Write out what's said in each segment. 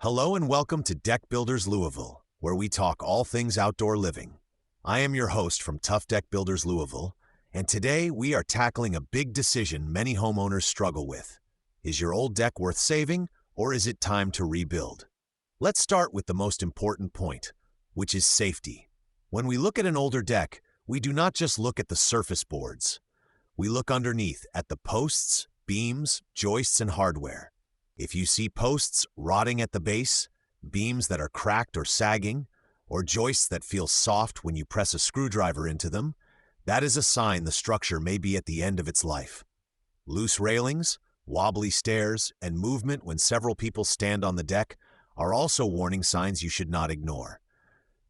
Hello and welcome to Deck Builders Louisville, where we talk all things outdoor living. I am your host from Deck Builders Louisville, and today we are tackling a big decision many homeowners struggle with. Is your old deck worth saving, or is it time to rebuild? Let's start with the most important point, which is safety. When we look at an older deck, we do not just look at the surface boards. We look underneath at the posts, beams, joists, and hardware. If you see posts rotting at the base, beams that are cracked or sagging, or joists that feel soft when you press a screwdriver into them, that is a sign the structure may be at the end of its life. Loose railings, wobbly stairs, and movement when several people stand on the deck are also warning signs you should not ignore.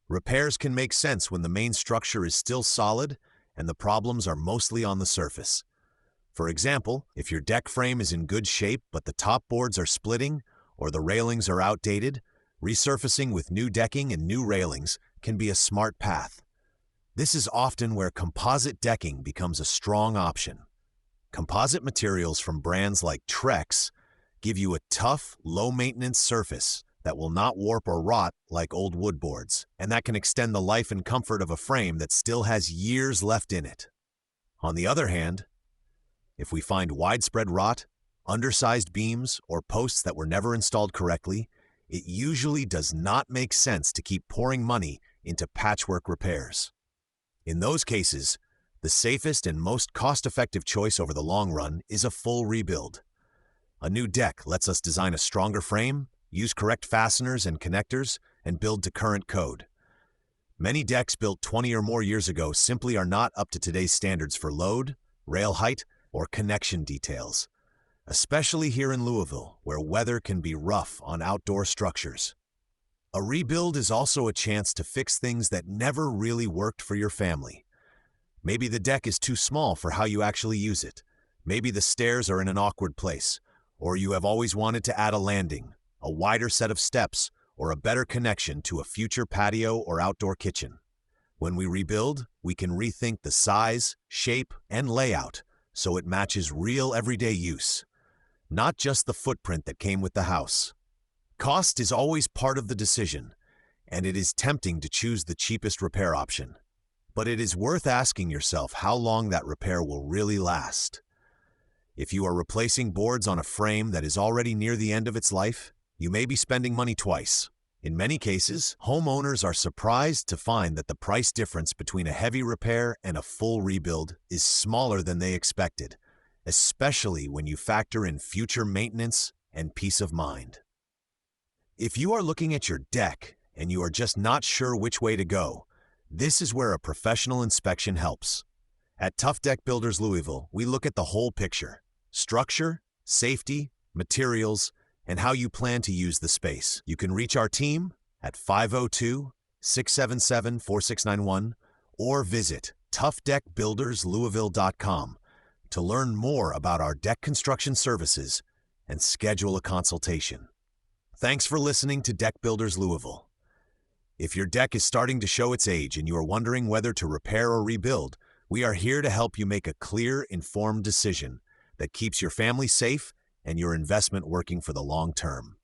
Repairs can make sense when the main structure is still solid and the problems are mostly on the surface. For example, if your deck frame is in good shape but the top boards are splitting or the railings are outdated, resurfacing with new decking and new railings can be a smart path. This is often where composite decking becomes a strong option. Composite materials from brands like Trex give you a tough, low-maintenance surface that will not warp or rot like old wood boards, and that can extend the life and comfort of a frame that still has years left in it. On the other hand, if we find widespread rot, undersized beams, or posts that were never installed correctly, it usually does not make sense to keep pouring money into patchwork repairs. In those cases, the safest and most cost-effective choice over the long run is a full rebuild. A new deck lets us design a stronger frame, use correct fasteners and connectors, and build to current code. Many decks built 20 or more years ago simply are not up to today's standards for load, rail height, or connection details, especially here in Louisville, where weather can be rough on outdoor structures. A rebuild is also a chance to fix things that never really worked for your family. Maybe the deck is too small for how you actually use it. Maybe the stairs are in an awkward place, or you have always wanted to add a landing, a wider set of steps, or a better connection to a future patio or outdoor kitchen. When we rebuild, we can rethink the size, shape, and layout so it matches real everyday use, not just the footprint that came with the house. Cost is always part of the decision, and it is tempting to choose the cheapest repair option. But it is worth asking yourself how long that repair will really last. If you are replacing boards on a frame that is already near the end of its life, you may be spending money twice. In many cases, homeowners are surprised to find that the price difference between a heavy repair and a full rebuild is smaller than they expected, especially when you factor in future maintenance and peace of mind. If you are looking at your deck and you are just not sure which way to go, this is where a professional inspection helps. At Deck Builders Louisville, we look at the whole picture: structure, safety, materials, and how you plan to use the space. You can reach our team at 502-677-4691 or visit toughdeckbuilderslouisville.com to learn more about our deck construction services and schedule a consultation. Thanks for listening to Deck Builders Louisville. If your deck is starting to show its age and you are wondering whether to repair or rebuild, we are here to help you make a clear, informed decision that keeps your family safe and your investment working for the long term.